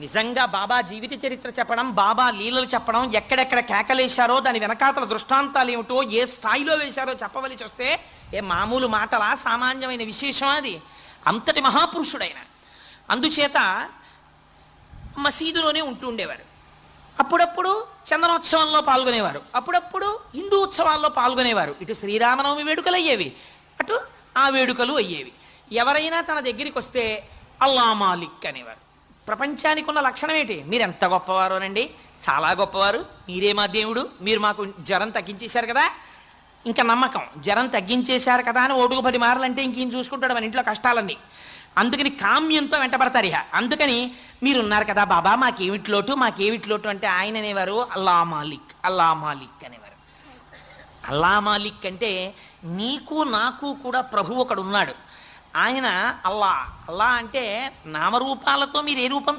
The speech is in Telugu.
నిజంగా బాబా జీవిత చరిత్ర చెప్పడం, బాబా లీలలు చెప్పడం, ఎక్కడెక్కడ కేకలేశారో దాని వెనకాతల దృష్టాంతాలు ఏమిటో, ఏ స్థాయిలో వేశారో చెప్పవలసి వస్తే ఏ మామూలు మాటలా, సామాన్యమైన విశేషం అది. అంతటి మహాపురుషుడైన. అందుచేత మసీదులోనే ఉంటూ ఉండేవారు. అప్పుడప్పుడు చందనోత్సవంలో పాల్గొనేవారు, అప్పుడప్పుడు హిందూ ఉత్సవాల్లో పాల్గొనేవారు. ఇటు శ్రీరామనవమి వేడుకలు అయ్యేవి, అటు ఆ వేడుకలు అయ్యేవి. ఎవరైనా తన దగ్గరికి వస్తే అల్లా మాలిక్ అనేవారు. ప్రపంచానికి ఉన్న లక్షణం ఏంటి? మీరు ఎంత గొప్పవారోనండి, చాలా గొప్పవారు, మీరే మా దేవుడు, మీరు మాకు జ్వరం తగ్గించేశారు కదా, ఇంకా నమ్మకం. జ్వరం తగ్గించేశారు కదా అని ఓటుకు 10 మారలంటే ఇంకేం చూసుకుంటాడు మన ఇంట్లో కష్టాలన్నీ. అందుకని కామ్యంతో వెంటబడతారు. ఇహ అందుకని మీరున్నారు కదా బాబా, మాకేమిట్లోటు అంటే ఆయన అనేవారు అల్లా మాలిక్, అల్లా మాలిక్ అనేవారు. అల్లా మాలిక్ అంటే నీకు నాకు కూడా ప్రభు ఒకడు ఉన్నాడు. ఆయన అల్లా. అల్లా అంటే నామరూపాలతో మీరు ఏ రూపంతో